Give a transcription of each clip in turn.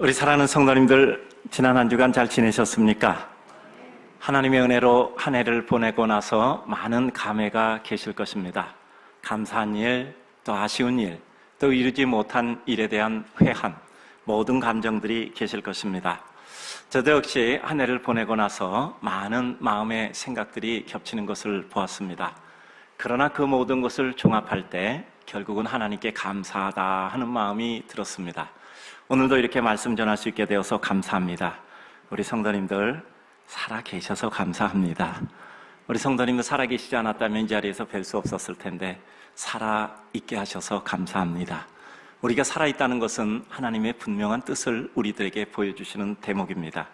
우리 사랑하는 성도님들, 지난 한 주간 잘 지내셨습니까? 하나님의 은혜로 한 해를 보내고 나서 많은 감회가 계실 것입니다. 감사한 일, 또 아쉬운 일, 또 이루지 못한 일에 대한 회한, 모든 감정들이 계실 것입니다. 저도 역시 한 해를 보내고 나서 많은 마음의 생각들이 겹치는 것을 보았습니다. 그러나 그 모든 것을 종합할 때 결국은 하나님께 감사하다 하는 마음이 들었습니다. 오늘도 이렇게 말씀 전할 수 있게 되어서 감사합니다. 우리 성도님들 살아 계셔서 감사합니다. 우리 성도님들 살아 계시지 않았다면 이 자리에서 뵐 수 없었을 텐데 살아 있게 하셔서 감사합니다. 우리가 살아있다는 것은 하나님의 분명한 뜻을 우리들에게 보여주시는 대목입니다.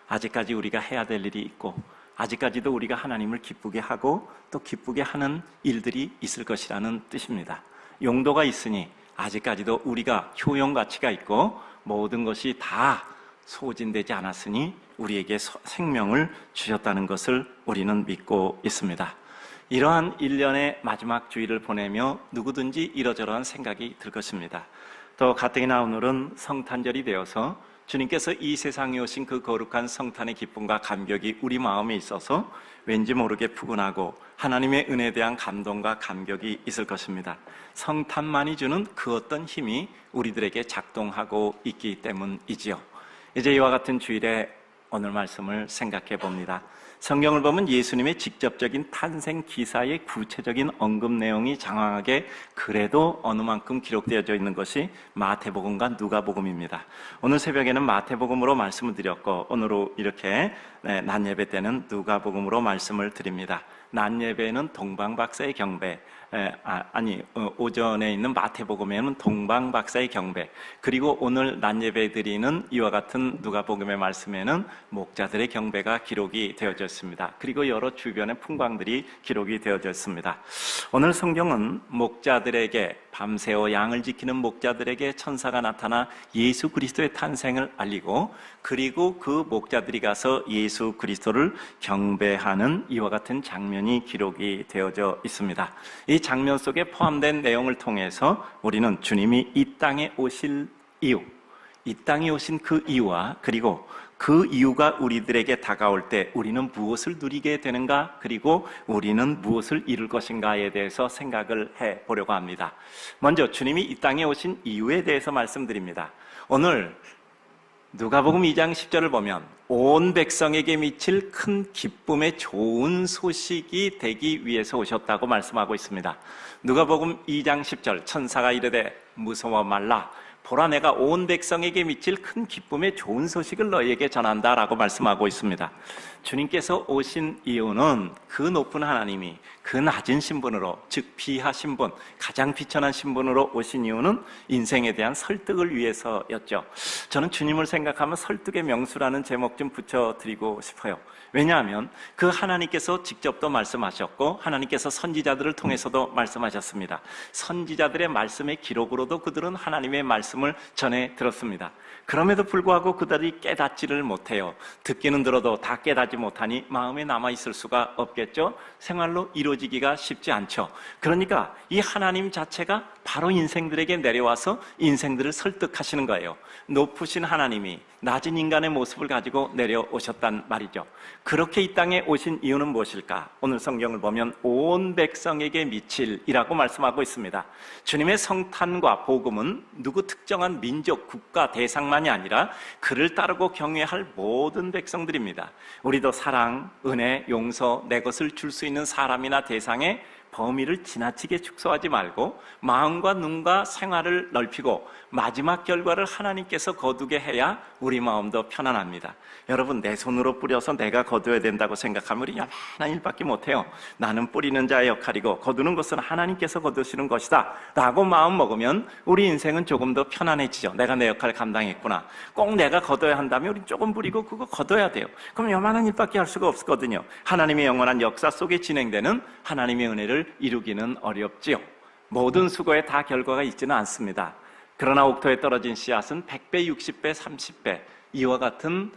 아직까지 우리가 해야 될 일이 있고, 아직까지도 우리가 하나님을 기쁘게 하고 또 기쁘게 하는 일들이 있을 것이라는 뜻입니다. 용도가 있으니 아직까지도 우리가 효용 가치가 있고 모든 것이 다 소진되지 않았으니 우리에게 생명을 주셨다는 것을 우리는 믿고 있습니다. 이러한 1년의 마지막 주일을 보내며 누구든지 이러저러한 생각이 들 것입니다. 또 가뜩이나 오늘은 성탄절이 되어서 주님께서 이 세상에 오신 그 거룩한 성탄의 기쁨과 감격이 우리 마음에 있어서 왠지 모르게 푸근하고 하나님의 은혜에 대한 감동과 감격이 있을 것입니다. 성탄만이 주는 그 어떤 힘이 우리들에게 작동하고 있기 때문이지요. 이제 이와 같은 주일에 오늘 말씀을 생각해 봅니다. 성경을 보면 예수님의 직접적인 탄생 기사의 구체적인 언급 내용이 장황하게 그래도 어느 만큼 기록되어져 있는 것이 마태복음과 누가복음입니다. 오늘 새벽에는 마태복음으로 말씀을 드렸고 오늘은 이렇게 낮 예배 때는 누가복음으로 말씀을 드립니다. 낮 예배는 동방박사의 경배, 오전에 있는 마태복음에는 동방박사의 경배, 그리고 오늘 낮 예배 드리는 이와 같은 누가복음의 말씀에는 목자들의 경배가 기록이 되어져 있습니다. 그리고 여러 주변의 풍광들이 기록이 되어져 있습니다. 오늘 성경은 목자들에게, 밤새워 양을 지키는 목자들에게 천사가 나타나 예수 그리스도의 탄생을 알리고, 그리고 그 목자들이 가서 예수 그리스도를 경배하는 이와 같은 장면이 기록이 되어져 있습니다. 이 장면 속에 포함된 내용을 통해서 우리는 주님이 이 땅에 오실 이유, 이 땅에 오신 그 이유와 그리고 그 이유가 우리들에게 다가올 때 우리는 무엇을 누리게 되는가, 그리고 우리는 무엇을 이룰 것인가에 대해서 생각을 해보려고 합니다. 먼저 주님이 이 땅에 오신 이유에 대해서 말씀드립니다. 오늘 누가복음 2장 10절을 보면 온 백성에게 미칠 큰 기쁨의 좋은 소식이 되기 위해서 오셨다고 말씀하고 있습니다. 누가복음 2장 10절, 천사가 이르되 무서워 말라, 보라 내가 온 백성에게 미칠 큰 기쁨의 좋은 소식을 너희에게 전한다 라고 말씀하고 있습니다. 주님께서 오신 이유는 그 높은 하나님이 그 낮은 신분으로, 즉 비하신 분, 가장 비천한 신분으로 오신 이유는 인생에 대한 설득을 위해서였죠. 저는 주님을 생각하면 설득의 명수라는 제목 좀 붙여드리고 싶어요. 왜냐하면 그 하나님께서 직접도 말씀하셨고 하나님께서 선지자들을 통해서도 말씀하셨습니다. 선지자들의 말씀의 기록으로도 그들은 하나님의 말씀을 전해 들었습니다. 그럼에도 불구하고 그들이 깨닫지를 못해요. 듣기는 들어도 다 깨닫지 못하니 마음에 남아있을 수가 없겠죠. 생활로 이루어지기가 쉽지 않죠. 그러니까 이 하나님 자체가 바로 인생들에게 내려와서 인생들을 설득하시는 거예요. 높으신 하나님이 낮은 인간의 모습을 가지고 내려오셨단 말이죠. 그렇게 이 땅에 오신 이유는 무엇일까? 오늘 성경을 보면 온 백성에게 미칠이라고 말씀하고 있습니다. 주님의 성탄과 복음은 누구 특정한 민족, 국가, 대상만이 아니라 그를 따르고 경외할 모든 백성들입니다. 우리도 사랑, 은혜, 용서, 내 것을 줄 수 있는 사람이나 대상의 범위를 지나치게 축소하지 말고 마음과 눈과 생활을 넓히고 마지막 결과를 하나님께서 거두게 해야 우리 마음도 편안합니다. 여러분, 내 손으로 뿌려서 내가 거두어야 된다고 생각하면 우리 야만한 일밖에 못해요. 나는 뿌리는 자의 역할이고 거두는 것은 하나님께서 거두시는 것이다 라고 마음 먹으면 우리 인생은 조금 더 편안해지죠. 내가 내 역할을 감당했구나. 꼭 내가 거둬야 한다면 우리 조금 뿌리고 그거 거둬야 돼요. 그럼 요만한 일밖에 할 수가 없거든요. 하나님의 영원한 역사 속에 진행되는 하나님의 은혜를 이루기는 어렵지요. 모든 수고에 다 결과가 있지는 않습니다. 그러나 옥토에 떨어진 씨앗은 100배, 60배, 30배 이와 같은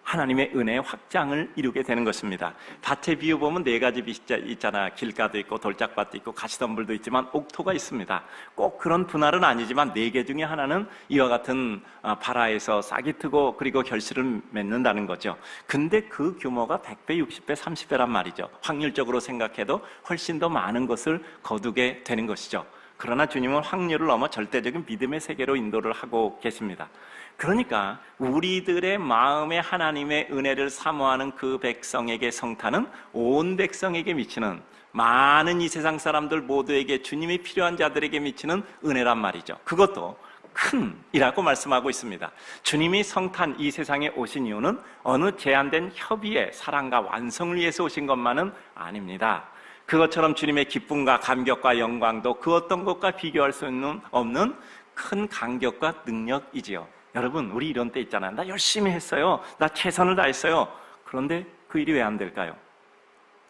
하나님의 은혜의 확장을 이루게 되는 것입니다. 밭의 비유 보면 네 가지 밭이 있잖아. 길가도 있고 돌짝밭도 있고 가시덤불도 있지만 옥토가 있습니다. 꼭 그런 분할은 아니지만 네 개 중에 하나는 이와 같은 발화에서 싹이 트고 그리고 결실을 맺는다는 거죠. 근데 그 규모가 100배, 60배, 30배란 말이죠. 확률적으로 생각해도 훨씬 더 많은 것을 거두게 되는 것이죠. 그러나 주님은 확률을 넘어 절대적인 믿음의 세계로 인도를 하고 계십니다. 그러니까 우리들의 마음에 하나님의 은혜를 사모하는 그 백성에게 성탄은 온 백성에게 미치는, 많은 이 세상 사람들 모두에게, 주님이 필요한 자들에게 미치는 은혜란 말이죠. 그것도 큰 이라고 말씀하고 있습니다. 주님이 성탄 이 세상에 오신 이유는 어느 제한된 협의의 사랑과 완성을 위해서 오신 것만은 아닙니다. 그것처럼 주님의 기쁨과 감격과 영광도 그 어떤 것과 비교할 수 없는 큰 감격과 능력이지요. 여러분, 우리 이런 때 있잖아요. 나 열심히 했어요. 나 최선을 다했어요. 그런데 그 일이 왜 안 될까요?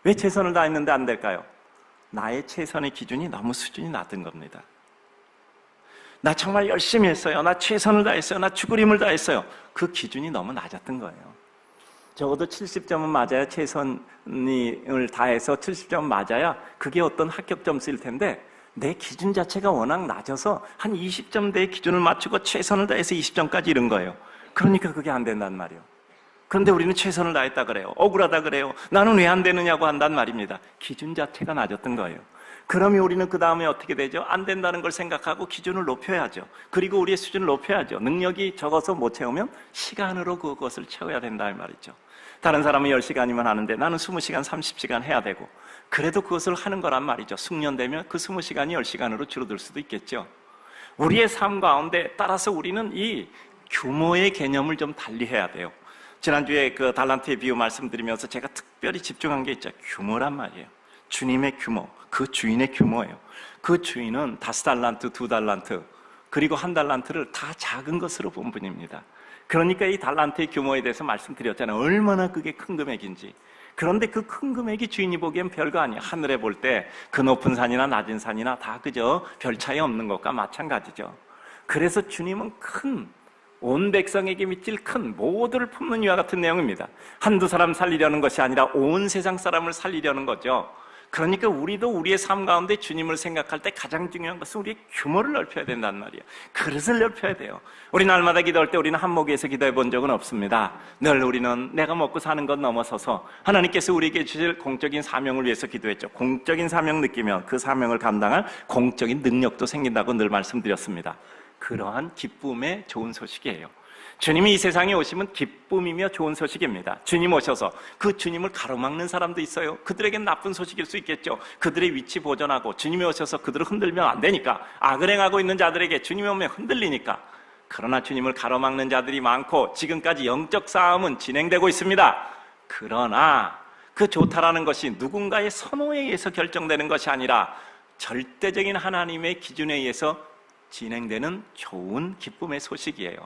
왜 최선을 다했는데 안 될까요? 나의 최선의 기준이 너무 수준이 낮은 겁니다. 나 정말 열심히 했어요. 나 최선을 다했어요. 나 죽을 힘을 다했어요. 그 기준이 너무 낮았던 거예요. 적어도 70점은 맞아야, 최선을 다해서 70점 맞아야 그게 어떤 합격 점수일 텐데, 내 기준 자체가 워낙 낮아서 한 20점대의 기준을 맞추고 최선을 다해서 20점까지 이른 거예요. 그러니까 그게 안 된단 말이에요. 그런데 우리는 최선을 다했다 그래요. 억울하다 그래요. 나는 왜 안 되느냐고 한단 말입니다. 기준 자체가 낮았던 거예요. 그러면 우리는 그 다음에 어떻게 되죠? 안 된다는 걸 생각하고 기준을 높여야죠. 그리고 우리의 수준을 높여야죠. 능력이 적어서 못 채우면 시간으로 그것을 채워야 된다 이 말이죠. 다른 사람은 10시간이면 하는데 나는 20시간, 30시간 해야 되고, 그래도 그것을 하는 거란 말이죠. 숙련되면 그 20시간이 10시간으로 줄어들 수도 있겠죠. 우리의 삶 가운데 따라서 우리는 이 규모의 개념을 좀 달리 해야 돼요. 지난주에 그 달란트의 비유 말씀드리면서 제가 특별히 집중한 게 있죠. 규모란 말이에요. 주님의 규모, 그 주인의 규모예요. 그 주인은 5달란트, 2달란트, 그리고 1달란트를 다 작은 것으로 본 분입니다. 그러니까 이 달란트의 규모에 대해서 말씀드렸잖아요. 얼마나 그게 큰 금액인지. 그런데 그 큰 금액이 주인이 보기엔 별거 아니에요. 하늘에 볼 때 그 높은 산이나 낮은 산이나 다 그저 별 차이 없는 것과 마찬가지죠. 그래서 주님은 큰, 온 백성에게 미칠 큰 모두를 품는 이와 같은 내용입니다. 한두 사람 살리려는 것이 아니라 온 세상 사람을 살리려는 거죠. 그러니까 우리도 우리의 삶 가운데 주님을 생각할 때 가장 중요한 것은 우리의 규모를 넓혀야 된단 말이에요. 그릇을 넓혀야 돼요. 우리 날마다 기도할 때 우리는 한 목에서 기도해 본 적은 없습니다. 늘 우리는 내가 먹고 사는 것 넘어서서 하나님께서 우리에게 주실 공적인 사명을 위해서 기도했죠. 공적인 사명 느끼면 그 사명을 감당할 공적인 능력도 생긴다고 늘 말씀드렸습니다. 그러한 기쁨의 좋은 소식이에요. 주님이 이 세상에 오시면 기쁨이며 좋은 소식입니다. 주님 오셔서 그 주님을 가로막는 사람도 있어요. 그들에겐 나쁜 소식일 수 있겠죠. 그들의 위치 보존하고, 주님이 오셔서 그들을 흔들면 안 되니까, 악을 행하고 있는 자들에게 주님이 오면 흔들리니까. 그러나 주님을 가로막는 자들이 많고 지금까지 영적 싸움은 진행되고 있습니다. 그러나 그 좋다라는 것이 누군가의 선호에 의해서 결정되는 것이 아니라 절대적인 하나님의 기준에 의해서 진행되는 좋은 기쁨의 소식이에요.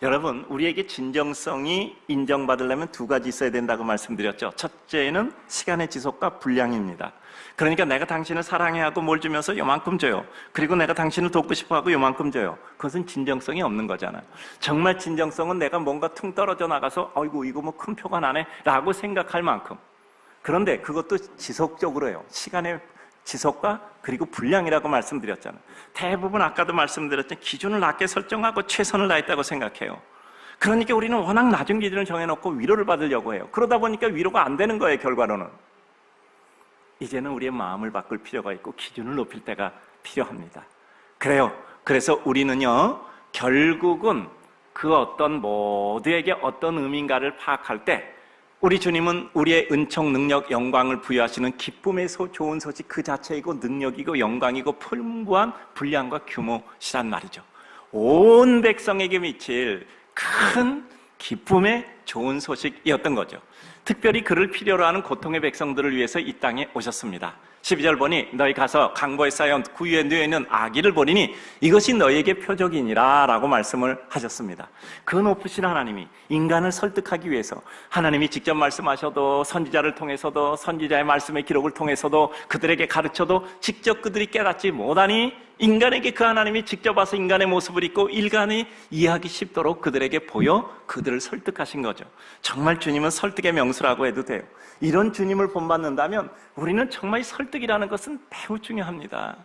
여러분, 우리에게 진정성이 인정받으려면 두 가지 있어야 된다고 말씀드렸죠. 첫째는 시간의 지속과 분량입니다. 그러니까 내가 당신을 사랑해야 하고 뭘 주면서 요만큼 줘요. 그리고 내가 당신을 돕고 싶어 하고 요만큼 줘요. 그것은 진정성이 없는 거잖아요. 정말 진정성은 내가 뭔가 퉁 떨어져 나가서 아이고 이거 뭐 큰 표가 나네 라고 생각할 만큼. 그런데 그것도 지속적으로 해요. 시간의 지속과 그리고 분량이라고 말씀드렸잖아요. 대부분 아까도 말씀드렸지만 기준을 낮게 설정하고 최선을 다했다고 생각해요. 그러니까 우리는 워낙 낮은 기준을 정해놓고 위로를 받으려고 해요. 그러다 보니까 위로가 안 되는 거예요. 결과로는. 이제는 우리의 마음을 바꿀 필요가 있고 기준을 높일 때가 필요합니다. 그래요. 그래서 우리는요, 결국은 그 어떤 모두에게 어떤 의미인가를 파악할 때 우리 주님은 우리의 은총, 능력, 영광을 부여하시는 기쁨의 좋은 소식 그 자체이고 능력이고 영광이고 풍부한 분량과 규모시란 말이죠. 온 백성에게 미칠 큰 기쁨의 좋은 소식이었던 거죠. 특별히 그를 필요로 하는 고통의 백성들을 위해서 이 땅에 오셨습니다. 12절 보니 너희 가서 강보에 쌓여 구유에 누워있는 아기를 보리니 이것이 너희에게 표적이니라 라고 말씀을 하셨습니다. 그 높으신 하나님이 인간을 설득하기 위해서 하나님이 직접 말씀하셔도 선지자를 통해서도 선지자의 말씀의 기록을 통해서도 그들에게 가르쳐도 직접 그들이 깨닫지 못하니 인간에게 그 하나님이 직접 와서 인간의 모습을 입고 인간이 이해하기 쉽도록 그들에게 보여 그들을 설득하신 거죠. 정말 주님은 설득의 명수라고 해도 돼요. 이런 주님을 본받는다면 우리는 정말 설득이라는 것은 매우 중요합니다.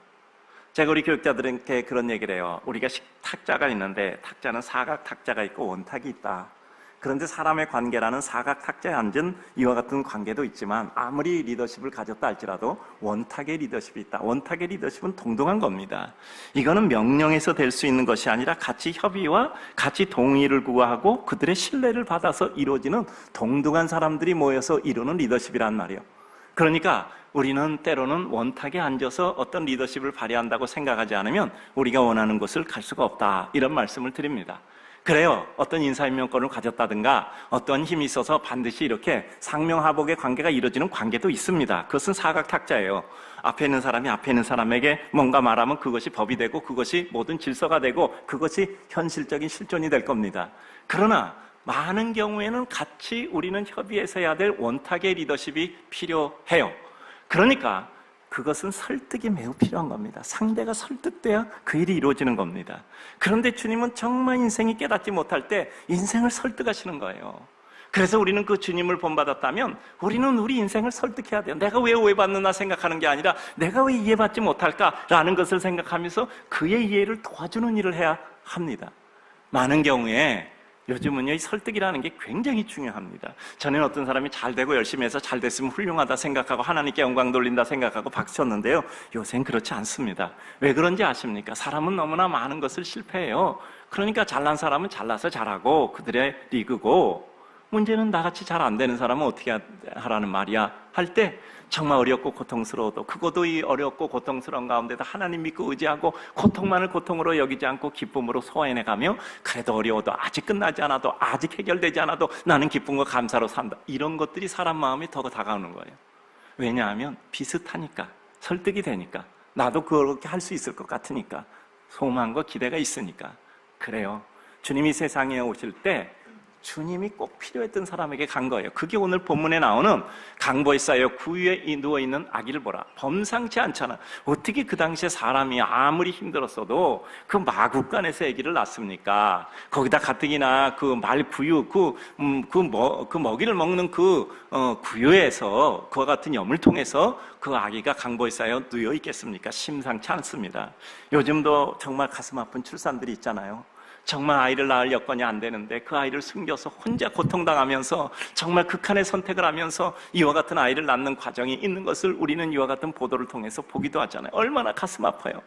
제가 우리 교육자들한테 그런 얘기를 해요. 우리가 탁자가 있는데 탁자는 사각 탁자가 있고 원탁이 있다. 그런데 사람의 관계라는 사각 탁자에 앉은 이와 같은 관계도 있지만 아무리 리더십을 가졌다 할지라도 원탁의 리더십이 있다. 원탁의 리더십은 동등한 겁니다. 이거는 명령에서 될 수 있는 것이 아니라 같이 협의와 같이 동의를 구하고 그들의 신뢰를 받아서 이루어지는 동등한 사람들이 모여서 이루는 리더십이란 말이에요. 그러니까 우리는 때로는 원탁에 앉아서 어떤 리더십을 발휘한다고 생각하지 않으면 우리가 원하는 곳을 갈 수가 없다, 이런 말씀을 드립니다. 그래요. 어떤 인사임명권을 가졌다든가 어떤 힘이 있어서 반드시 이렇게 상명하복의 관계가 이루어지는 관계도 있습니다. 그것은 사각탁자예요. 앞에 있는 사람이 앞에 있는 사람에게 뭔가 말하면 그것이 법이 되고 그것이 모든 질서가 되고 그것이 현실적인 실존이 될 겁니다. 그러나 많은 경우에는 같이 우리는 협의해서 해야 될 원탁의 리더십이 필요해요. 그러니까 그것은 설득이 매우 필요한 겁니다. 상대가 설득돼야 그 일이 이루어지는 겁니다. 그런데 주님은 정말 인생이 깨닫지 못할 때 인생을 설득하시는 거예요. 그래서 우리는 그 주님을 본받았다면 우리는 우리 인생을 설득해야 돼요. 내가 왜 오해받느냐 생각하는 게 아니라 내가 왜 이해받지 못할까라는 것을 생각하면서 그의 이해를 도와주는 일을 해야 합니다. 많은 경우에 요즘은요, 이 설득이라는 게 굉장히 중요합니다. 전에는 어떤 사람이 잘 되고 열심히 해서 잘 됐으면 훌륭하다 생각하고 하나님께 영광 돌린다 생각하고 박수 쳤는데요, 요새는 그렇지 않습니다. 왜 그런지 아십니까? 사람은 너무나 많은 것을 실패해요. 그러니까 잘난 사람은 잘나서 잘하고 그들의 리그고, 문제는 나같이 잘 안 되는 사람은 어떻게 하라는 말이야 할 때 정말 어렵고 고통스러워도 그것도 이 어렵고 고통스러운 가운데도 하나님 믿고 의지하고 고통만을 고통으로 여기지 않고 기쁨으로 소화해내가며 그래도 어려워도 아직 끝나지 않아도 아직 해결되지 않아도 나는 기쁨과 감사로 산다, 이런 것들이 사람 마음이 더 다가오는 거예요. 왜냐하면 비슷하니까, 설득이 되니까, 나도 그렇게 할 수 있을 것 같으니까, 소망과 기대가 있으니까. 그래요. 주님이 세상에 오실 때 주님이 꼭 필요했던 사람에게 간 거예요. 그게 오늘 본문에 나오는 강보에 쌓여 구유에 누워있는 아기를 보라. 범상치 않잖아. 어떻게 그 당시에 사람이 아무리 힘들었어도 그 마구간에서 아기를 낳습니까? 거기다 가뜩이나 그 말 구유, 그 먹이를 먹는 구유에서 그와 같은 염을 통해서 그 아기가 강보에 쌓여 누워 있겠습니까? 심상치 않습니다. 요즘도 정말 가슴 아픈 출산들이 있잖아요. 정말 아이를 낳을 여건이 안 되는데 그 아이를 숨겨서 혼자 고통당하면서 정말 극한의 선택을 하면서 이와 같은 아이를 낳는 과정이 있는 것을 우리는 이와 같은 보도를 통해서 보기도 하잖아요. 얼마나 가슴 아파요.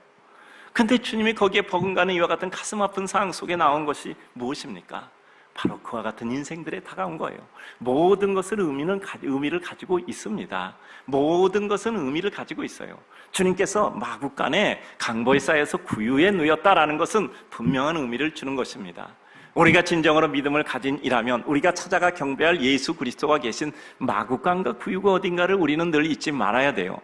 근데 주님이 거기에 버금가는 이와 같은 가슴 아픈 상황 속에 나온 것이 무엇입니까? 바로 그와 같은 인생들에 다가온 거예요. 모든 것을 의미를 가지고 있습니다. 모든 것은 의미를 가지고 있어요. 주님께서 마구간에 강보에 쌓여서 구유에 누였다라는 것은 분명한 의미를 주는 것입니다. 우리가 진정으로 믿음을 가진 이라면 우리가 찾아가 경배할 예수 그리스도가 계신 마구간과 구유가 어딘가를 우리는 늘 잊지 말아야 돼요.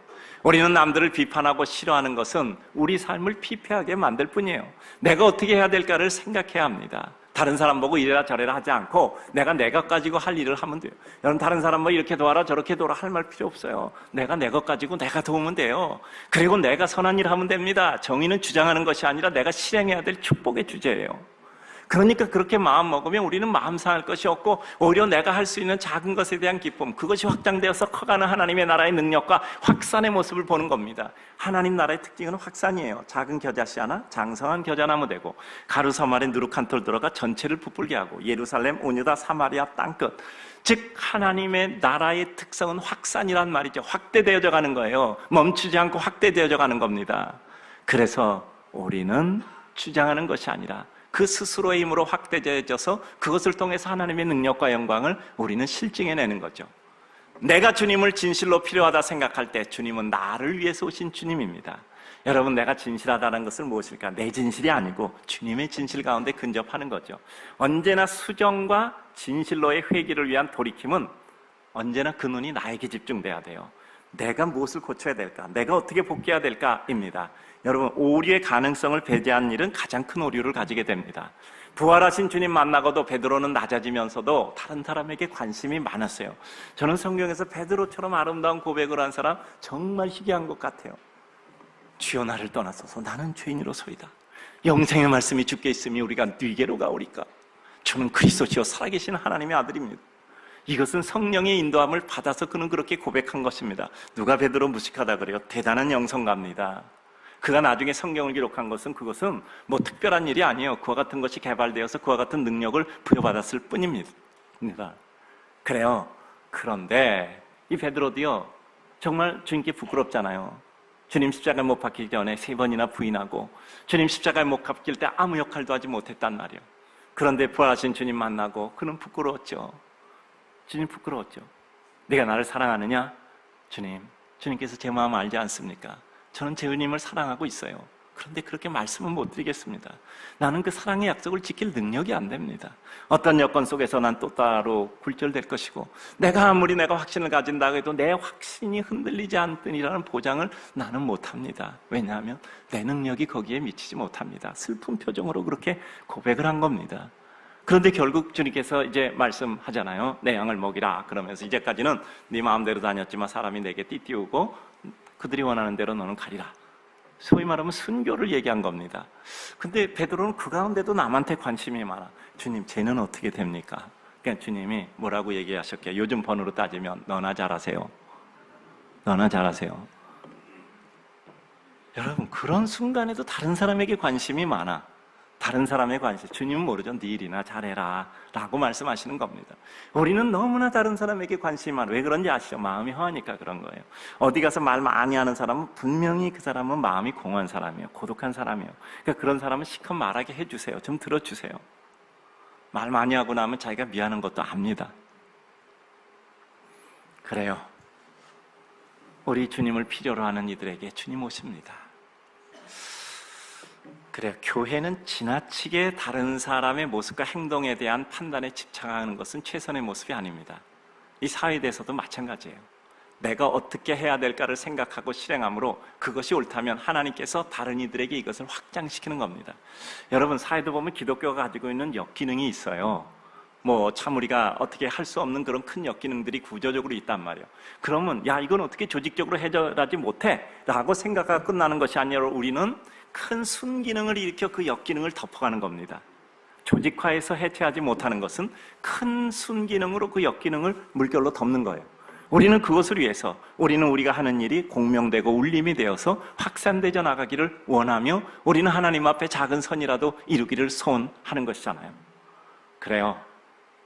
우리는 남들을 비판하고 싫어하는 것은 우리 삶을 피폐하게 만들 뿐이에요. 내가 어떻게 해야 될까를 생각해야 합니다. 다른 사람 보고 이래라 저래라 하지 않고 내가 것 가지고 할 일을 하면 돼요. 여러분, 다른 사람 뭐 이렇게 도와라 저렇게 도와라 할 말 필요 없어요. 내가 내 것 가지고 내가 도우면 돼요. 그리고 내가 선한 일 하면 됩니다. 정의는 주장하는 것이 아니라 내가 실행해야 될 축복의 주제예요. 그러니까 그렇게 마음 먹으면 우리는 마음 상할 것이 없고 오히려 내가 할 수 있는 작은 것에 대한 기쁨, 그것이 확장되어서 커가는 하나님의 나라의 능력과 확산의 모습을 보는 겁니다. 하나님 나라의 특징은 확산이에요. 작은 겨자씨 하나 장성한 겨자나무 되고 가루섬 아래 누룩 한 톨 들어가 전체를 부풀게 하고 예루살렘 온 유다 사마리아 땅끝, 즉 하나님의 나라의 특성은 확산이란 말이죠. 확대되어져 가는 거예요. 멈추지 않고 확대되어져 가는 겁니다. 그래서 우리는 주장하는 것이 아니라 그 스스로의 힘으로 확대되어져서 그것을 통해서 하나님의 능력과 영광을 우리는 실증해내는 거죠. 내가 주님을 진실로 필요하다 생각할 때 주님은 나를 위해서 오신 주님입니다. 여러분, 내가 진실하다는 것은 무엇일까? 내 진실이 아니고 주님의 진실 가운데 근접하는 거죠. 언제나 수정과 진실로의 회개를 위한 돌이킴은 언제나 그 눈이 나에게 집중돼야 돼요. 내가 무엇을 고쳐야 될까? 내가 어떻게 복귀해야 될까?입니다. 여러분, 오류의 가능성을 배제한 일은 가장 큰 오류를 가지게 됩니다. 부활하신 주님 만나고도 베드로는 낮아지면서도 다른 사람에게 관심이 많았어요. 저는 성경에서 베드로처럼 아름다운 고백을 한 사람 정말 희귀한 것 같아요. 주여 나를 떠나소서 나는 죄인으로소이다. 영생의 말씀이 주께 있으니 우리가 네게로 가오리까. 주는 그리스도시요 살아계신 하나님의 아들입니다. 이것은 성령의 인도함을 받아서 그는 그렇게 고백한 것입니다. 누가 베드로 무식하다 그래요? 대단한 영성가입니다. 그가 나중에 성경을 기록한 것은 그것은 뭐 특별한 일이 아니에요. 그와 같은 것이 개발되어서 그와 같은 능력을 부여받았을 뿐입니다. 그래요. 그런데 이 베드로도요 정말 주님께 부끄럽잖아요. 주님 십자가에 못 박히기 전에 3번이나 부인하고 주님 십자가에 못 박힐 때 아무 역할도 하지 못했단 말이에요. 그런데 부활하신 주님 만나고 그는 부끄러웠죠. 주님 부끄러웠죠. 네가 나를 사랑하느냐? 주님께서 제 마음 알지 않습니까? 저는 제 주님을 사랑하고 있어요. 그런데 그렇게 말씀은 못 드리겠습니다. 나는 그 사랑의 약속을 지킬 능력이 안 됩니다. 어떤 여건 속에서 난 또 따로 굴절될 것이고 내가 아무리 내가 확신을 가진다고 해도 내 확신이 흔들리지 않으리라는 보장을 나는 못합니다. 왜냐하면 내 능력이 거기에 미치지 못합니다. 슬픈 표정으로 그렇게 고백을 한 겁니다. 그런데 결국 주님께서 이제 말씀하잖아요. 내 양을 먹이라. 그러면서 이제까지는 네 마음대로 다녔지만 사람이 내게 띠띠우고 그들이 원하는 대로 너는 가리라. 소위 말하면 순교를 얘기한 겁니다. 근데 베드로는 그 가운데도 남한테 관심이 많아. 주님, 쟤는 어떻게 됩니까? 그러니까 주님이 뭐라고 얘기하셨게요? 요즘 번호로 따지면 너나 잘하세요. 너나 잘하세요. 여러분, 그런 순간에도 다른 사람에게 관심이 많아. 다른 사람의 관심, 주님은 모르죠. 네 일이나 잘해라 라고 말씀하시는 겁니다. 우리는 너무나 다른 사람에게 관심이 많아. 왜 그런지 아시죠? 마음이 허하니까 그런 거예요. 어디 가서 말 많이 하는 사람은 분명히 그 사람은 마음이 공허한 사람이에요. 고독한 사람이에요. 그러니까 그런 사람은 실컷 말하게 해주세요. 좀 들어주세요. 말 많이 하고 나면 자기가 미안한 것도 압니다. 그래요. 우리 주님을 필요로 하는 이들에게 주님 오십니다. 그래요. 교회는 지나치게 다른 사람의 모습과 행동에 대한 판단에 집착하는 것은 최선의 모습이 아닙니다. 이 사회에 대해서도 마찬가지예요. 내가 어떻게 해야 될까를 생각하고 실행함으로 그것이 옳다면 하나님께서 다른 이들에게 이것을 확장시키는 겁니다. 여러분, 사회도 보면 기독교가 가지고 있는 역기능이 있어요. 참 우리가 어떻게 할 수 없는 그런 큰 역기능들이 구조적으로 있단 말이에요. 그러면 야, 이건 어떻게 조직적으로 해결하지 못해? 라고 생각하고 끝나는 것이 아니라 우리는 큰 순기능을 일으켜 그 역기능을 덮어가는 겁니다. 조직화해서 해체하지 못하는 것은 큰 순기능으로 그 역기능을 물결로 덮는 거예요. 우리는 그것을 위해서 우리는 우리가 하는 일이 공명되고 울림이 되어서 확산되어 나가기를 원하며 우리는 하나님 앞에 작은 선이라도 이루기를 소원하는 것이잖아요. 그래요.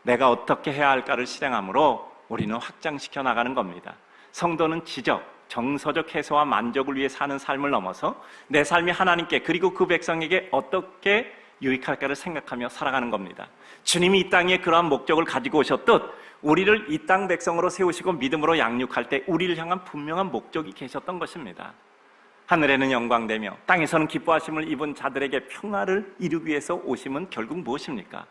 내가 어떻게 해야 할까를 실행함으로 우리는 확장시켜 나가는 겁니다. 성도는 지적, 정서적 해소와 만족을 위해 사는 삶을 넘어서 내 삶이 하나님께 그리고 그 백성에게 어떻게 유익할까를 생각하며 살아가는 겁니다. 주님이 이 땅에 그러한 목적을 가지고 오셨듯 우리를 이 땅 백성으로 세우시고 믿음으로 양육할 때 우리를 향한 분명한 목적이 계셨던 것입니다. 하늘에는 영광되며 땅에서는 기뻐하심을 입은 자들에게 평화를 이루기 위해서 오심은 결국 무엇입니까?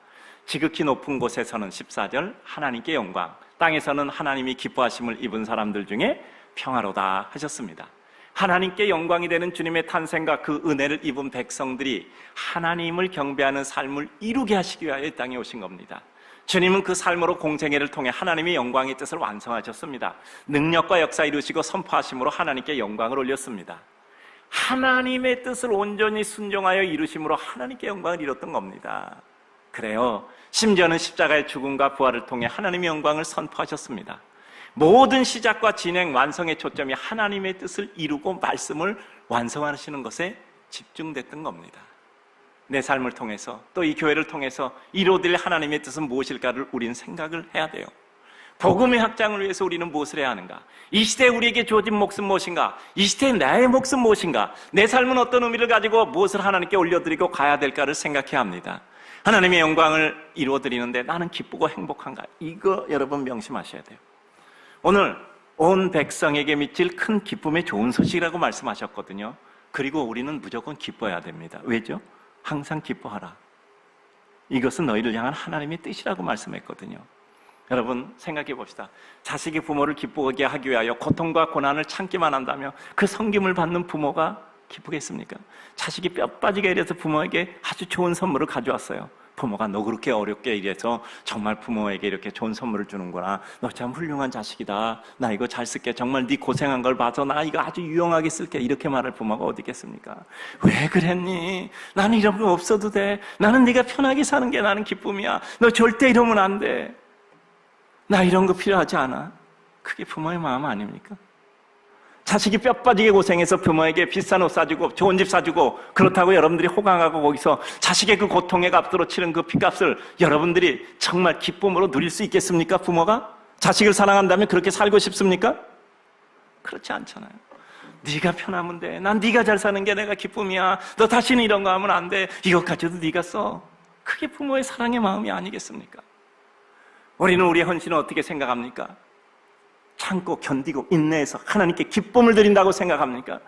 지극히 높은 곳에서는 14절 하나님께 영광, 땅에서는 하나님이 기뻐하심을 입은 사람들 중에 평화로다 하셨습니다. 하나님께 영광이 되는 주님의 탄생과 그 은혜를 입은 백성들이 하나님을 경배하는 삶을 이루게 하시기 위하여 이 땅에 오신 겁니다. 주님은 그 삶으로 공생애를 통해 하나님의 영광의 뜻을 완성하셨습니다. 능력과 역사 이루시고 선포하심으로 하나님께 영광을 올렸습니다. 하나님의 뜻을 온전히 순종하여 이루심으로 하나님께 영광을 이뤘던 겁니다. 그래요. 심지어는 십자가의 죽음과 부활을 통해 하나님의 영광을 선포하셨습니다. 모든 시작과 진행, 완성의 초점이 하나님의 뜻을 이루고 말씀을 완성하시는 것에 집중됐던 겁니다. 내 삶을 통해서 또 이 교회를 통해서 이루어질 하나님의 뜻은 무엇일까를 우리는 생각을 해야 돼요. 복음의 확장을 위해서 우리는 무엇을 해야 하는가? 이 시대에 우리에게 주어진 몫은 무엇인가? 이 시대에 나의 몫은 무엇인가? 내 삶은 어떤 의미를 가지고 무엇을 하나님께 올려드리고 가야 될까를 생각해야 합니다. 하나님의 영광을 이루어드리는데 나는 기쁘고 행복한가? 이거 여러분 명심하셔야 돼요. 오늘 온 백성에게 미칠 큰 기쁨의 좋은 소식이라고 말씀하셨거든요. 그리고 우리는 무조건 기뻐해야 됩니다. 왜죠? 항상 기뻐하라. 이것은 너희를 향한 하나님의 뜻이라고 말씀했거든요. 여러분 생각해 봅시다. 자식이 부모를 기쁘게 하기 위하여 고통과 고난을 참기만 한다며 그 섬김을 받는 부모가 기쁘겠습니까? 자식이 뼈 빠지게 일해서 부모에게 아주 좋은 선물을 가져왔어요. 부모가 너 그렇게 어렵게 일해서 정말 부모에게 이렇게 좋은 선물을 주는구나. 너 참 훌륭한 자식이다. 나 이거 잘 쓸게. 정말 네 고생한 걸 봐서 나 이거 아주 유용하게 쓸게. 이렇게 말할 부모가 어디 있겠습니까? 왜 그랬니? 나는 이런 거 없어도 돼. 나는 네가 편하게 사는 게 나는 기쁨이야. 너 절대 이러면 안 돼. 나 이런 거 필요하지 않아. 그게 부모의 마음 아닙니까? 자식이 뼈 빠지게 고생해서 부모에게 비싼 옷 사주고 좋은 집 사주고, 그렇다고 여러분들이 호강하고 거기서 자식의 그 고통의 값으로 치른 그 핏값을 여러분들이 정말 기쁨으로 누릴 수 있겠습니까? 부모가? 자식을 사랑한다면 그렇게 살고 싶습니까? 그렇지 않잖아요. 네가 편하면 돼. 난 네가 잘 사는 게 내가 기쁨이야. 너 다시는 이런 거 하면 안 돼. 이것 가져도 네가 써. 그게 부모의 사랑의 마음이 아니겠습니까? 우리는 우리의 헌신을 어떻게 생각합니까? 참고 견디고 인내해서 하나님께 기쁨을 드린다고 생각합니까?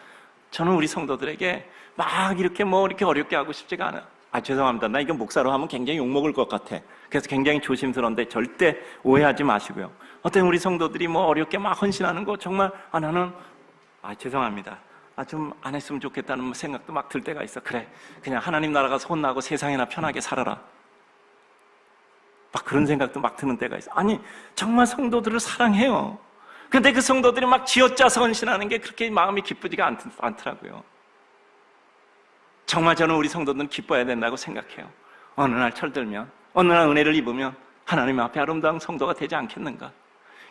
저는 우리 성도들에게 막 이렇게 이렇게 어렵게 하고 싶지가 않아요. 죄송합니다. 나 이거 목사로 하면 굉장히 욕먹을 것 같아. 그래서 굉장히 조심스러운데 절대 오해하지 마시고요. 어떤 우리 성도들이 어렵게 막 헌신하는 거 정말 나는 죄송합니다. 좀 안 했으면 좋겠다는 생각도 막 들 때가 있어. 그래, 그냥 하나님 나라 가서 혼나고 세상이나 편하게 살아라. 막 그런 생각도 막 드는 때가 있어. 아니, 정말 성도들을 사랑해요. 근데 그 성도들이 막 쥐어짜서 헌신하는 게 그렇게 마음이 기쁘지가 않더라고요. 정말 저는 우리 성도들은 기뻐해야 된다고 생각해요. 어느 날 철들면, 어느 날 은혜를 입으면 하나님 앞에 아름다운 성도가 되지 않겠는가?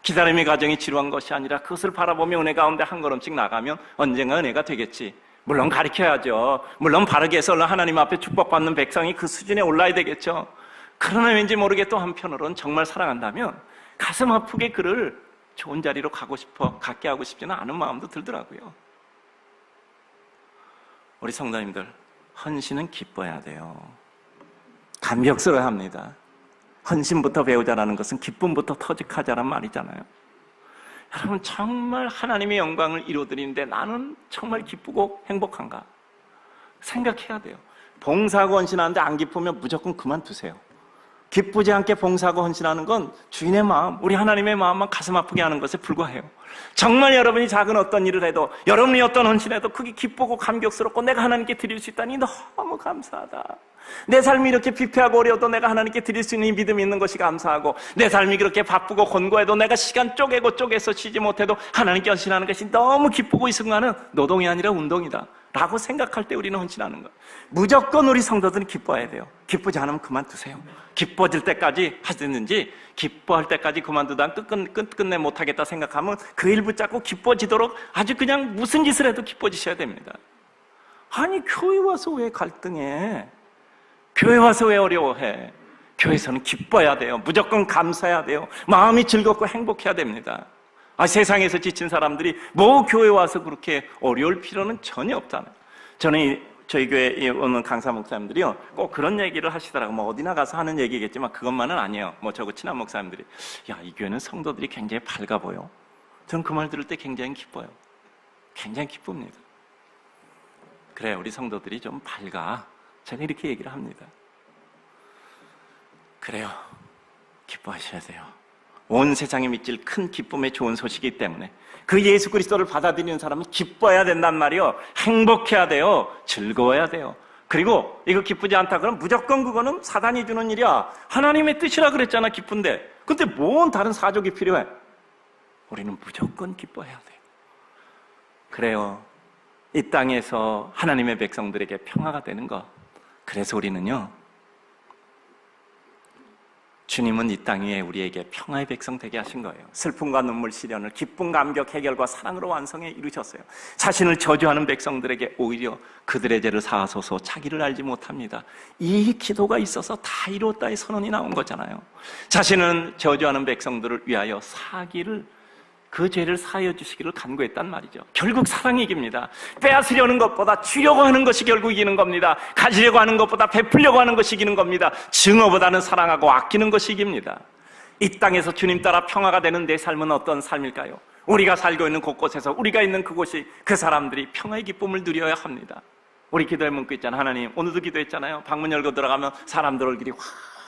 기다림의 과정이 지루한 것이 아니라 그것을 바라보며 은혜 가운데 한 걸음씩 나가면 언젠가 은혜가 되겠지. 물론 가르쳐야죠. 물론 바르게 해서 하나님 앞에 축복받는 백성이 그 수준에 올라야 되겠죠. 그러나 왠지 모르게 또 한편으로는 정말 사랑한다면 가슴 아프게 그를 좋은 자리로 갖게 하고 싶지는 않은 마음도 들더라고요. 우리 성도님들, 헌신은 기뻐야 돼요. 감격스러워야 합니다. 헌신부터 배우자라는 것은 기쁨부터 터득하자란 말이잖아요. 여러분, 정말 하나님의 영광을 이루어드리는데 나는 정말 기쁘고 행복한가? 생각해야 돼요. 봉사하고 헌신하는데 안 기쁘면 무조건 그만두세요. 기쁘지 않게 봉사하고 헌신하는 건 주인의 마음, 우리 하나님의 마음만 가슴 아프게 하는 것에 불과해요. 정말 여러분이 작은 어떤 일을 해도, 여러분이 어떤 헌신해도 그게 기쁘고 감격스럽고 내가 하나님께 드릴 수 있다니 너무 감사하다. 내 삶이 이렇게 피폐하고 어려워도 내가 하나님께 드릴 수 있는 이 믿음이 있는 것이 감사하고, 내 삶이 그렇게 바쁘고 곤고해도 내가 시간 쪼개서 쉬지 못해도 하나님께 헌신하는 것이 너무 기쁘고, 이 순간은 노동이 아니라 운동이다 라고 생각할 때 우리는 헌신하는 거예요. 무조건 우리 성도들은 기뻐해야 돼요. 기쁘지 않으면 그만두세요. 기뻐질 때까지 하시든지, 기뻐할 때까지 그만두다 끝내 못하겠다 생각하면 그 일 붙잡고 기뻐지도록 아주 그냥 무슨 짓을 해도 기뻐지셔야 됩니다. 아니, 교회 와서 왜 갈등해? 교회 와서 왜 어려워해? 교회에서는 기뻐해야 돼요. 무조건 감사해야 돼요. 마음이 즐겁고 행복해야 됩니다. 세상에서 지친 사람들이 교회 와서 그렇게 어려울 필요는 전혀 없잖아요. 저는 저희 교회에 오는 강사 목사님들이요, 꼭 그런 얘기를 하시더라고요. 어디나 가서 하는 얘기겠지만 그것만은 아니에요. 저하고 친한 목사님들이, 이 교회는 성도들이 굉장히 밝아 보여. 전 그 말 들을 때 굉장히 기뻐요. 굉장히 기쁩니다. 그래, 우리 성도들이 좀 밝아. 저는 이렇게 얘기를 합니다. 그래요. 기뻐하셔야 돼요. 온 세상에 미칠 큰 기쁨의 좋은 소식이기 때문에 그 예수 그리스도를 받아들이는 사람은 기뻐해야 된단 말이요. 행복해야 돼요. 즐거워야 돼요. 그리고 이거 기쁘지 않다 그러면 무조건 그거는 사단이 주는 일이야. 하나님의 뜻이라 그랬잖아, 기쁜데. 근데 뭔 다른 사족이 필요해? 우리는 무조건 기뻐해야 돼요. 그래요. 이 땅에서 하나님의 백성들에게 평화가 되는 것. 그래서 우리는요, 주님은 이 땅 위에 우리에게 평화의 백성 되게 하신 거예요. 슬픔과 눈물 시련을 기쁨, 감격, 해결과 사랑으로 완성해 이루셨어요. 자신을 저주하는 백성들에게 오히려 그들의 죄를 사하소서, 자기를 알지 못합니다. 이 기도가 있어서 다 이루었다의 선언이 나온 거잖아요. 자신은 저주하는 백성들을 위하여 그 죄를 사하여 주시기를 간구했단 말이죠. 결국 사랑이 이깁니다. 빼앗으려는 것보다 주려고 하는 것이 결국 이기는 겁니다. 가지려고 하는 것보다 베풀려고 하는 것이 이기는 겁니다. 증오보다는 사랑하고 아끼는 것이 이깁니다. 이 땅에서 주님 따라 평화가 되는 내 삶은 어떤 삶일까요? 우리가 살고 있는 곳곳에서, 우리가 있는 그곳이, 그 사람들이 평화의 기쁨을 누려야 합니다. 우리 기도의 문구 있잖아요. 하나님, 오늘도 기도했잖아요. 방문 열고 들어가면 사람들 얼굴이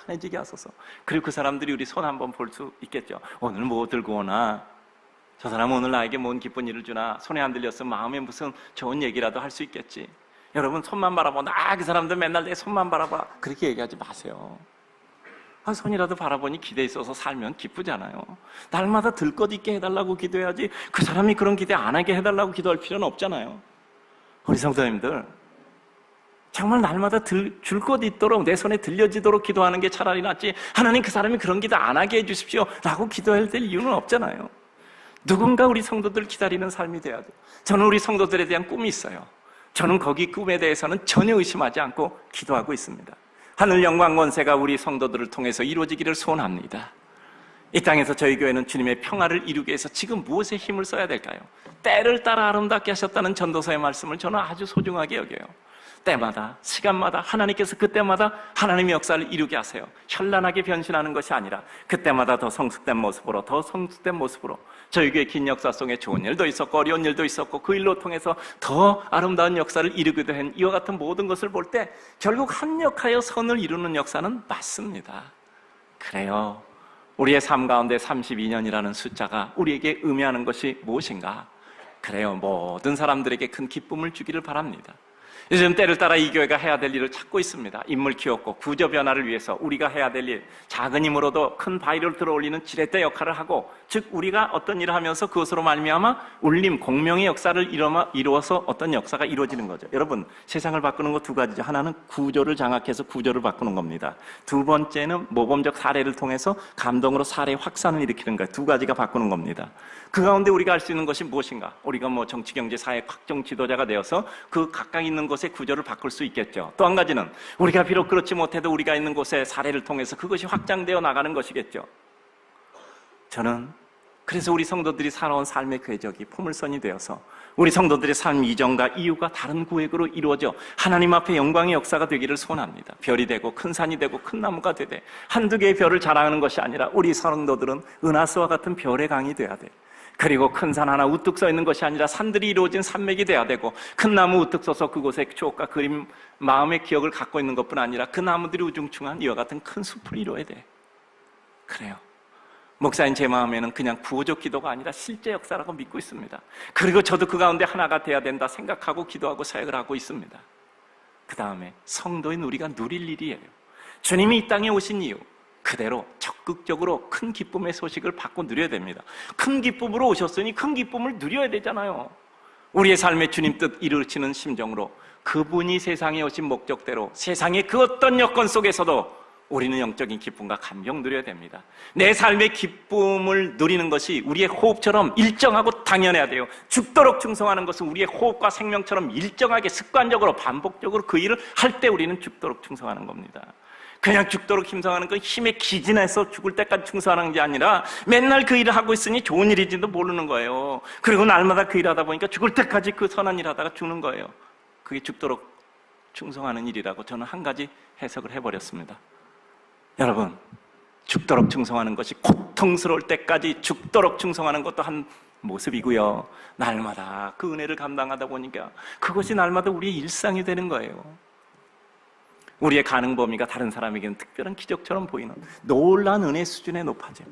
환해지게 하소서. 그리고 그 사람들이 우리 손 한번 볼 수 있겠죠. 오늘 뭐 들고 오나? 저 사람은 오늘 나에게 뭔 기쁜 일을 주나? 손에 안 들렸으면 마음에 무슨 좋은 얘기라도 할 수 있겠지. 여러분 손만 바라봐. 그 사람들 맨날 내 손만 바라봐. 그렇게 얘기하지 마세요. 한 손이라도 바라보니 기대 있어서 살면 기쁘잖아요. 날마다 들것 있게 해달라고 기도해야지 그 사람이 그런 기대 안 하게 해달라고 기도할 필요는 없잖아요. 우리 성도님들 정말 날마다 줄 것 있도록 내 손에 들려지도록 기도하는 게 차라리 낫지, 하나님 그 사람이 그런 기도 안 하게 해주십시오 라고 기도해야 될 이유는 없잖아요. 누군가 우리 성도들 기다리는 삶이 돼야 돼요. 저는 우리 성도들에 대한 꿈이 있어요. 저는 거기 꿈에 대해서는 전혀 의심하지 않고 기도하고 있습니다. 하늘 영광 권세가 우리 성도들을 통해서 이루어지기를 소원합니다. 이 땅에서 저희 교회는 주님의 평화를 이루기 위해서 지금 무엇에 힘을 써야 될까요? 때를 따라 아름답게 하셨다는 전도서의 말씀을 저는 아주 소중하게 여겨요. 때마다, 시간마다 하나님께서 그때마다 하나님의 역사를 이루게 하세요. 현란하게 변신하는 것이 아니라 그때마다 더 성숙된 모습으로, 더 성숙된 모습으로 저희 교회 긴 역사 속에 좋은 일도 있었고 어려운 일도 있었고 그 일로 통해서 더 아름다운 역사를 이루기도 한 이와 같은 모든 것을 볼 때 결국 합력하여 선을 이루는 역사는 맞습니다. 그래요. 우리의 삶 가운데 32년이라는 숫자가 우리에게 의미하는 것이 무엇인가? 그래요. 모든 사람들에게 큰 기쁨을 주기를 바랍니다. 요즘 때를 따라 이 교회가 해야 될 일을 찾고 있습니다. 인물 키웠고 구조 변화를 위해서 우리가 해야 될 일, 작은 힘으로도 큰 바위를 들어올리는 지렛대 역할을 하고, 즉 우리가 어떤 일을 하면서 그것으로 말미암아 울림, 공명의 역사를 이루어서 어떤 역사가 이루어지는 거죠. 여러분, 세상을 바꾸는 거 두 가지죠. 하나는 구조를 장악해서 구조를 바꾸는 겁니다. 두 번째는 모범적 사례를 통해서 감동으로 사례 확산을 일으키는 거예요. 두 가지가 바꾸는 겁니다. 그 가운데 우리가 할 수 있는 것이 무엇인가? 우리가 정치, 경제, 사회 각종 지도자가 되어서 그 각각 있는 곳의 구조를 바꿀 수 있겠죠. 또 한 가지는 우리가 비록 그렇지 못해도 우리가 있는 곳의 사례를 통해서 그것이 확장되어 나가는 것이겠죠. 저는 그래서 우리 성도들이 살아온 삶의 궤적이 포물선이 되어서 우리 성도들의 삶 이전과 이후가 다른 구획으로 이루어져 하나님 앞에 영광의 역사가 되기를 소원합니다. 별이 되고 큰 산이 되고 큰 나무가 되되 한두 개의 별을 자랑하는 것이 아니라 우리 성도들은 은하수와 같은 별의 강이 돼야 돼. 그리고 큰 산 하나 우뚝 서 있는 것이 아니라 산들이 이루어진 산맥이 돼야 되고, 큰 나무 우뚝 서서 그곳의 추억과 그림, 마음의 기억을 갖고 있는 것뿐 아니라 그 나무들이 우중충한 이와 같은 큰 숲을 이루어야 돼. 그래요. 목사인 제 마음에는 그냥 구호적 기도가 아니라 실제 역사라고 믿고 있습니다. 그리고 저도 그 가운데 하나가 돼야 된다 생각하고 기도하고 사역을 하고 있습니다. 그 다음에 성도인 우리가 누릴 일이에요. 주님이 이 땅에 오신 이유, 그대로 적극적으로 큰 기쁨의 소식을 받고 누려야 됩니다. 큰 기쁨으로 오셨으니 큰 기쁨을 누려야 되잖아요. 우리의 삶의 주님 뜻 이루어지는 심정으로 그분이 세상에 오신 목적대로 세상의 그 어떤 여건 속에서도 우리는 영적인 기쁨과 감격 누려야 됩니다. 내 삶의 기쁨을 누리는 것이 우리의 호흡처럼 일정하고 당연해야 돼요. 죽도록 충성하는 것은 우리의 호흡과 생명처럼 일정하게 습관적으로 반복적으로 그 일을 할 때 우리는 죽도록 충성하는 겁니다. 그냥 죽도록 힘성하는 건 힘에 기진해서 죽을 때까지 충성하는 게 아니라 맨날 그 일을 하고 있으니 좋은 일인지도 모르는 거예요. 그리고 날마다 그 일을 하다 보니까 죽을 때까지 그 선한 일 하다가 죽는 거예요. 그게 죽도록 충성하는 일이라고 저는 한 가지 해석을 해버렸습니다. 여러분, 죽도록 충성하는 것이 고통스러울 때까지 죽도록 충성하는 것도 한 모습이고요. 날마다 그 은혜를 감당하다 보니까 그것이 날마다 우리의 일상이 되는 거예요. 우리의 가능 범위가 다른 사람에게는 특별한 기적처럼 보이는 놀라운 은혜 수준에 높아져요.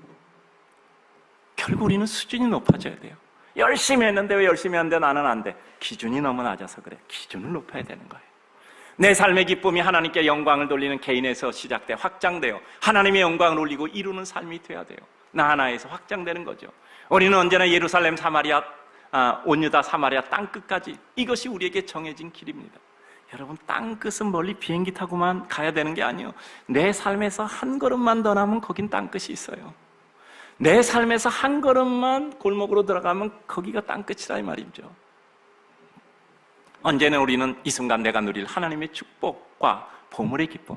결국 우리는 수준이 높아져야 돼요. 열심히 했는데 왜 열심히 하는데 나는 안 돼? 기준이 너무 낮아서 그래. 기준을 높여야 되는 거예요. 내 삶의 기쁨이 하나님께 영광을 돌리는 개인에서 시작돼 확장되어 하나님의 영광을 올리고 이루는 삶이 돼야 돼요. 나 하나에서 확장되는 거죠. 우리는 언제나 예루살렘, 사마리아, 온유다, 사마리아 땅끝까지, 이것이 우리에게 정해진 길입니다. 여러분, 땅끝은 멀리 비행기 타고만 가야 되는 게 아니에요. 내 삶에서 한 걸음만 더 나면 거긴 땅끝이 있어요. 내 삶에서 한 걸음만 골목으로 들어가면 거기가 땅끝이라 이 말이죠. 언제나 우리는 이 순간 내가 누릴 하나님의 축복과 보물의 기쁨,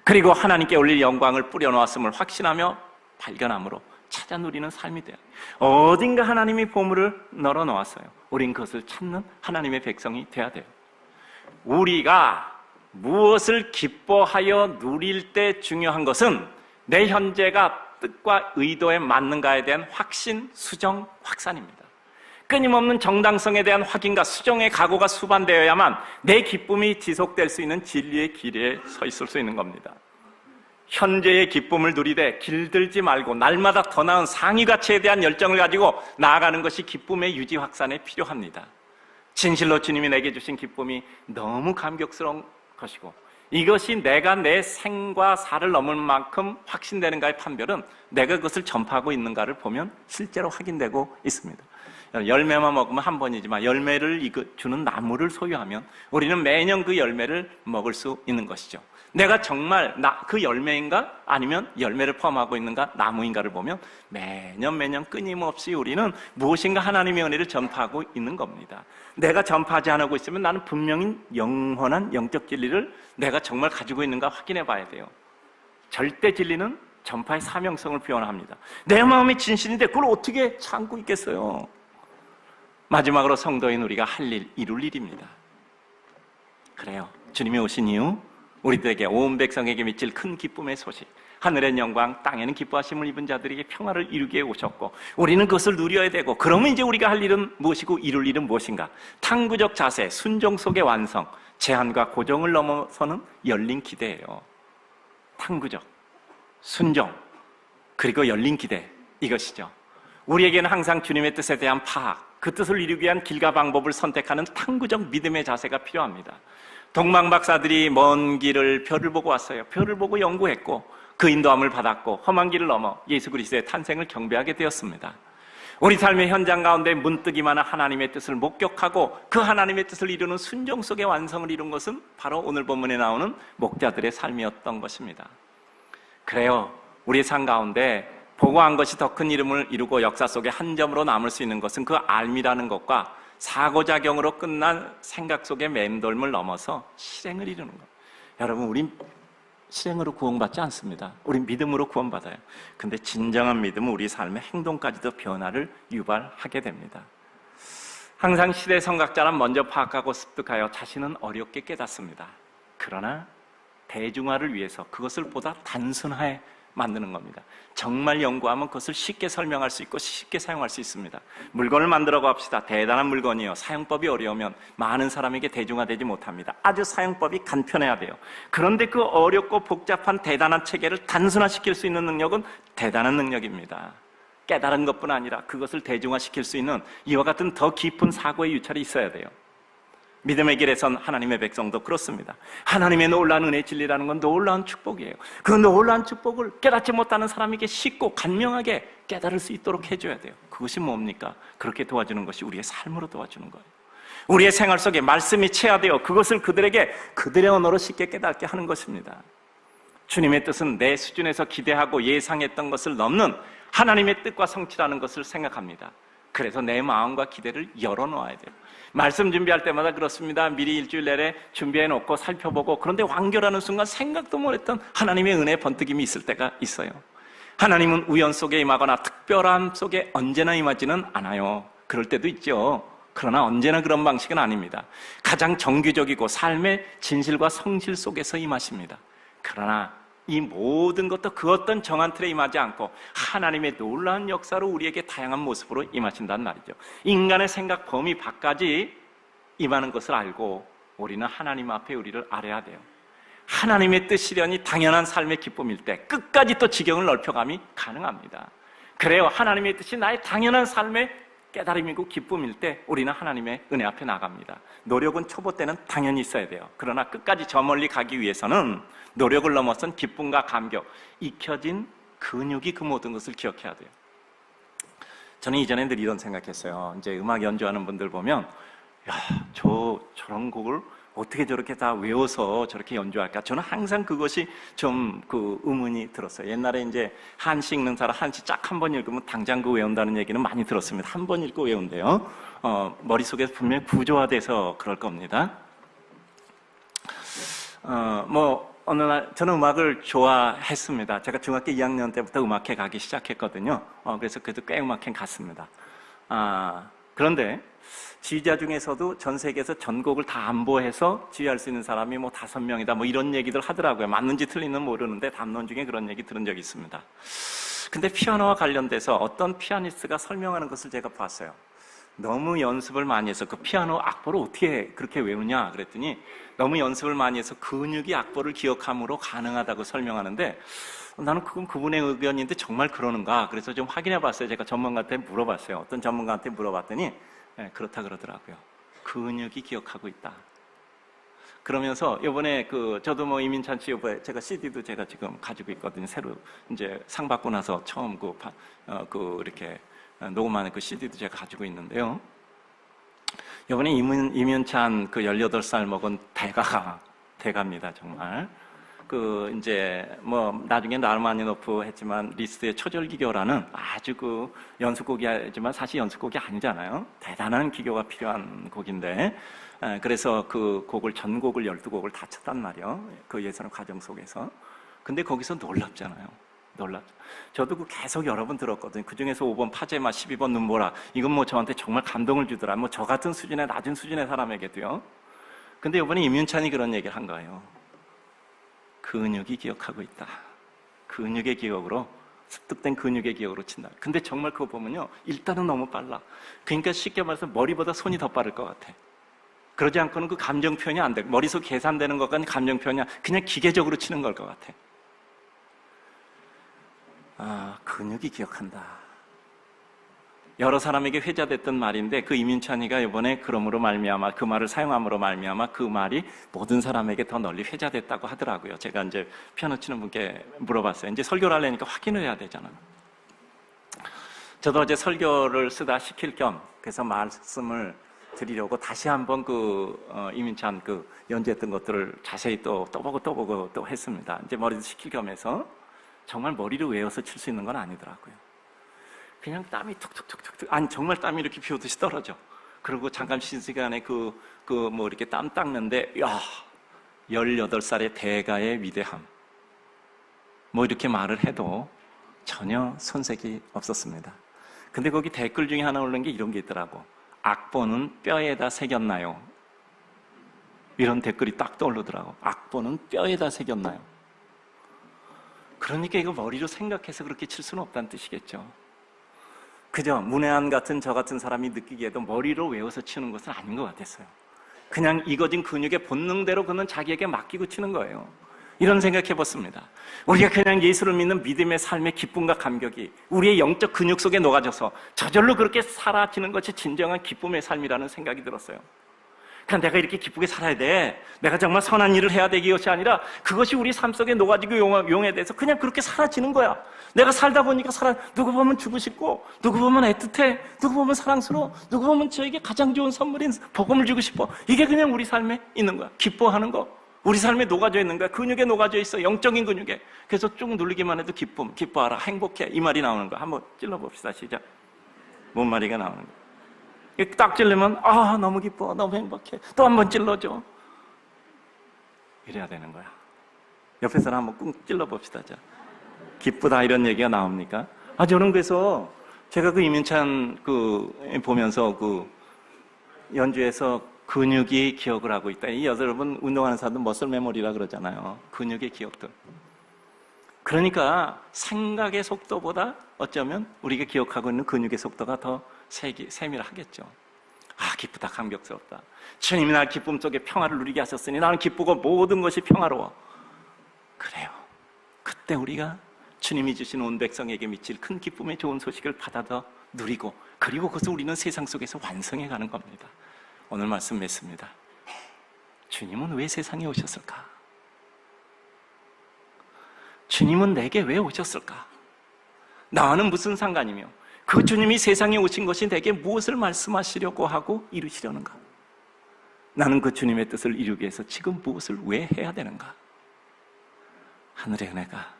그리고 하나님께 올릴 영광을 뿌려놓았음을 확신하며 발견함으로 찾아 누리는 삶이 돼요. 어딘가 하나님이 보물을 널어놓았어요. 우린 그것을 찾는 하나님의 백성이 돼야 돼요. 우리가 무엇을 기뻐하여 누릴 때 중요한 것은 내 현재가 뜻과 의도에 맞는가에 대한 확신, 수정, 확산입니다. 끊임없는 정당성에 대한 확인과 수정의 각오가 수반되어야만 내 기쁨이 지속될 수 있는 진리의 길에 서 있을 수 있는 겁니다. 현재의 기쁨을 누리되 길들지 말고 날마다 더 나은 상위 가치에 대한 열정을 가지고 나아가는 것이 기쁨의 유지 확산에 필요합니다. 진실로 주님이 내게 주신 기쁨이 너무 감격스러운 것이고, 이것이 내가 내 생과 사를 넘을 만큼 확신되는가의 판별은 내가 그것을 전파하고 있는가를 보면 실제로 확인되고 있습니다. 열매만 먹으면 한 번이지만 열매를 주는 나무를 소유하면 우리는 매년 그 열매를 먹을 수 있는 것이죠. 내가 정말 그 열매인가 아니면 열매를 포함하고 있는가 나무인가를 보면 매년 끊임없이 우리는 무엇인가 하나님의 은혜를 전파하고 있는 겁니다. 내가 전파하지 않고 있으면 나는 분명히 영원한 영적 진리를 내가 정말 가지고 있는가 확인해 봐야 돼요. 절대 진리는 전파의 사명성을 표현합니다. 내 마음이 진실인데 그걸 어떻게 참고 있겠어요? 마지막으로 성도인 우리가 할 일, 이룰 일입니다. 그래요. 주님이 오신 이후 우리들에게 온 백성에게 미칠 큰 기쁨의 소식, 하늘의 영광, 땅에는 기뻐하심을 입은 자들에게 평화를 이루게 오셨고, 우리는 그것을 누려야 되고, 그러면 이제 우리가 할 일은 무엇이고 이룰 일은 무엇인가? 탕구적 자세, 순종 속의 완성, 제한과 고정을 넘어서는 열린 기대예요. 탕구적, 순종, 그리고 열린 기대, 이것이죠. 우리에게는 항상 주님의 뜻에 대한 파악, 그 뜻을 이루기 위한 길과 방법을 선택하는 탕구적 믿음의 자세가 필요합니다. 동방 박사들이 먼 길을 별을 보고 왔어요. 별을 보고 연구했고 그 인도함을 받았고 험한 길을 넘어 예수 그리스도의 탄생을 경배하게 되었습니다. 우리 삶의 현장 가운데 문득 임하는 하나님의 뜻을 목격하고 그 하나님의 뜻을 이루는 순종 속의 완성을 이룬 것은 바로 오늘 본문에 나오는 목자들의 삶이었던 것입니다. 그래요. 우리의 삶 가운데 보고한 것이 더 큰 이름을 이루고 역사 속에 한 점으로 남을 수 있는 것은 그 알미라는 것과 사고작용으로 끝난 생각 속의 맴돌을 넘어서 실행을 이루는 것. 여러분, 우린 실행으로 구원받지 않습니다. 우린 믿음으로 구원받아요. 근데 진정한 믿음은 우리 삶의 행동까지도 변화를 유발하게 됩니다. 항상 시대 성각자는 먼저 파악하고 습득하여 자신은 어렵게 깨닫습니다. 그러나 대중화를 위해서 그것을 보다 단순화해 만드는 겁니다. 정말 연구하면 그것을 쉽게 설명할 수 있고 쉽게 사용할 수 있습니다. 물건을 만들어 봅시다. 대단한 물건이요. 사용법이 어려우면 많은 사람에게 대중화되지 못합니다. 아주 사용법이 간편해야 돼요. 그런데 그 어렵고 복잡한 대단한 체계를 단순화시킬 수 있는 능력은 대단한 능력입니다. 깨달은 것뿐 아니라 그것을 대중화시킬 수 있는 이와 같은 더 깊은 사고의 유찰이 있어야 돼요. 믿음의 길에선 하나님의 백성도 그렇습니다. 하나님의 놀라운 은혜의 진리라는 건 놀라운 축복이에요. 그 놀라운 축복을 깨닫지 못하는 사람에게 쉽고 간명하게 깨달을 수 있도록 해줘야 돼요. 그것이 뭡니까? 그렇게 도와주는 것이 우리의 삶으로 도와주는 거예요. 우리의 생활 속에 말씀이 체화되어 그것을 그들에게 그들의 언어로 쉽게 깨닫게 하는 것입니다. 주님의 뜻은 내 수준에서 기대하고 예상했던 것을 넘는 하나님의 뜻과 성취라는 것을 생각합니다. 그래서 내 마음과 기대를 열어놓아야 돼요. 말씀 준비할 때마다 그렇습니다. 미리 일주일 내내 준비해놓고 살펴보고, 그런데 완결하는 순간 생각도 못했던 하나님의 은혜의 번뜩임이 있을 때가 있어요. 하나님은 우연 속에 임하거나 특별함 속에 언제나 임하지는 않아요. 그럴 때도 있죠. 그러나 언제나 그런 방식은 아닙니다. 가장 정규적이고 삶의 진실과 성실 속에서 임하십니다. 그러나 이 모든 것도 그 어떤 정한 틀에 임하지 않고 하나님의 놀라운 역사로 우리에게 다양한 모습으로 임하신단 말이죠. 인간의 생각 범위 밖까지 임하는 것을 알고 우리는 하나님 앞에 우리를 아뢰야 돼요. 하나님의 뜻이려니 당연한 삶의 기쁨일 때 끝까지 또 지경을 넓혀감이 가능합니다. 그래요. 하나님의 뜻이 나의 당연한 삶의 깨달음이고 기쁨일 때 우리는 하나님의 은혜 앞에 나갑니다. 노력은 초보 때는 당연히 있어야 돼요. 그러나 끝까지 저 멀리 가기 위해서는 노력을 넘어선 기쁨과 감격, 익혀진 근육이 그 모든 것을 기억해야 돼요. 저는 이전에 늘 이런 생각했어요. 이제 음악 연주하는 분들 보면, 야, 저런 곡을 어떻게 저렇게 다 외워서 저렇게 연주할까? 저는 항상 그것이 좀 그 의문이 들었어요. 옛날에 이제 한시 읽는 사람 한시 쫙 한 번 읽으면 당장 그 외운다는 얘기는 많이 들었습니다. 한 번 읽고 외운대요. 머릿속에서 분명히 구조화돼서 그럴 겁니다. 어느 날 저는 음악을 좋아했습니다. 제가 중학교 2학년 때부터 음악회 가기 시작했거든요. 그래서 그래도 꽤 음악회 갔습니다. 그런데 지휘자 중에서도 전 세계에서 전곡을 다 안보해서 지휘할 수 있는 사람이 5명이다 이런 얘기들 하더라고요. 맞는지 틀리는지 모르는데 담론 중에 그런 얘기 들은 적이 있습니다. 근데 피아노와 관련돼서 어떤 피아니스트가 설명하는 것을 제가 봤어요. 너무 연습을 많이 해서 그 피아노 악보를 어떻게 그렇게 외우냐 그랬더니 너무 연습을 많이 해서 근육이 악보를 기억함으로 가능하다고 설명하는데, 나는 그건 그분의 의견인데 정말 그러는가? 그래서 좀 확인해 봤어요. 제가 전문가한테 물어봤어요. 어떤 전문가한테 물어봤더니 그렇다 그러더라고요. 근육이 기억하고 있다. 그러면서 이번에 저도 뭐 이민찬 씨 이번에 제가 CD도 제가 지금 가지고 있거든요. 새로 이제 상 받고 나서 처음 이렇게 녹음하는 그 CD도 제가 가지고 있는데요. 이번에 이민찬 18살 먹은 대가입니다, 정말. 이제 뭐 나중에 라흐마니노프 했지만 리스트의 초절기교라는 아주 연습곡이지만 사실 연습곡이 아니잖아요. 대단한 기교가 필요한 곡인데, 그래서 그 곡을 전곡을 12곡을 다 쳤단 말이에요. 그 예선 과정 속에서. 근데 거기서 놀랍잖아요. 저도 계속 여러 번 들었거든요. 그 중에서 5번 파제마, 12번 눈보라. 이건 뭐 저한테 정말 감동을 주더라. 뭐 저 같은 수준의 낮은 수준의 사람에게도요. 근데 이번에 임윤찬이 그런 얘기를 한 거예요. 근육이 기억하고 있다. 근육의 기억으로, 습득된 근육의 기억으로 친다. 근데 정말 그거 보면요, 일단은 너무 빨라. 그러니까 쉽게 말해서 머리보다 손이 더 빠를 것 같아. 그러지 않고는 그 감정 표현이 안 돼. 머릿속 계산되는 것과는 감정 표현이 그냥 기계적으로 치는 걸 것 같아. 근육이 기억한다. 여러 사람에게 회자됐던 말인데 그 이민찬이가 이번에 그러므로 말미암아, 그 말을 사용함으로 말미암아 그 말이 모든 사람에게 더 널리 회자됐다고 하더라고요. 제가 이제 피아노 치는 분께 물어봤어요. 이제 설교를 하려니까 확인을 해야 되잖아요. 저도 어제 설교를 쓰다 시킬 겸 그래서 말씀을 드리려고 다시 한번 이민찬 연주했던 것들을 자세히 또 보고 했습니다. 이제 머리도 식힐 겸 해서 정말 머리를 외워서 칠 수 있는 건 아니더라고요. 그냥 땀이 툭툭툭툭, 아니 정말 땀이 이렇게 비 오듯이 떨어져. 그리고 잠깐 쉰 시간에 뭐 이렇게 땀 닦는데, 야, 18살의 대가의 위대함, 뭐 이렇게 말을 해도 전혀 손색이 없었습니다. 근데 거기 댓글 중에 하나 올린 게 이런 게 있더라고. 악보는 뼈에다 새겼나요? 이런 댓글이 딱 떠오르더라고. 악보는 뼈에다 새겼나요? 그러니까 이거 머리로 생각해서 그렇게 칠 수는 없다는 뜻이겠죠. 그죠? 문혜한 같은 저 같은 사람이 느끼기에도 머리로 외워서 치는 것은 아닌 것 같았어요. 그냥 익어진 근육의 본능대로 그는 자기에게 맡기고 치는 거예요. 이런 생각해 봤습니다. 우리가 그냥 예수를 믿는 믿음의 삶의 기쁨과 감격이 우리의 영적 근육 속에 녹아져서 저절로 그렇게 사라지는 것이 진정한 기쁨의 삶이라는 생각이 들었어요. 그냥 내가 이렇게 기쁘게 살아야 돼, 내가 정말 선한 일을 해야 되기 것이 아니라 그것이 우리 삶 속에 녹아지고 용해돼서 그냥 그렇게 사라지는 거야. 내가 살다 보니까 누구 보면 주고 싶고, 누구 보면 애틋해, 누구 보면 사랑스러워, 누구 보면 저에게 가장 좋은 선물인 복음을 주고 싶어. 이게 그냥 우리 삶에 있는 거야. 기뻐하는 거, 우리 삶에 녹아져 있는 거야. 근육에 녹아져 있어, 영적인 근육에. 그래서 쭉 누르기만 해도 기뻐하라, 행복해, 이 말이 나오는 거야. 한번 찔러봅시다. 시작. 뭔 말이가 나오는 거야. 딱 찔르면 너무 기뻐, 너무 행복해, 또 한 번 찔러줘. 이래야 되는 거야. 옆에 사람 한번 꾹 찔러봅시다. 자, 기쁘다 이런 얘기가 나옵니까? 저는 그래서 제가 이민찬 보면서 연주에서 근육이 기억을 하고 있다. 이 여러분 운동하는 사람들 머슬 메모리라 그러잖아요. 근육의 기억들. 그러니까 생각의 속도보다 어쩌면 우리가 기억하고 있는 근육의 속도가 더 세밀하겠죠. 기쁘다, 감격스럽다. 주님이 날 기쁨 속에 평화를 누리게 하셨으니 나는 기쁘고 모든 것이 평화로워. 그래요. 그때 우리가 주님이 주신 온 백성에게 미칠 큰 기쁨의 좋은 소식을 받아서 누리고, 그리고 그것을 우리는 세상 속에서 완성해 가는 겁니다. 오늘 말씀 맺습니다. 주님은 왜 세상에 오셨을까? 주님은 내게 왜 오셨을까? 나와는 무슨 상관이며 그 주님이 세상에 오신 것이 내게 무엇을 말씀하시려고 하고 이루시려는가? 나는 그 주님의 뜻을 이루기 위해서 지금 무엇을 왜 해야 되는가? 하늘의 은혜가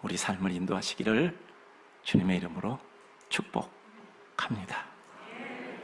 우리 삶을 인도하시기를 주님의 이름으로 축복합니다.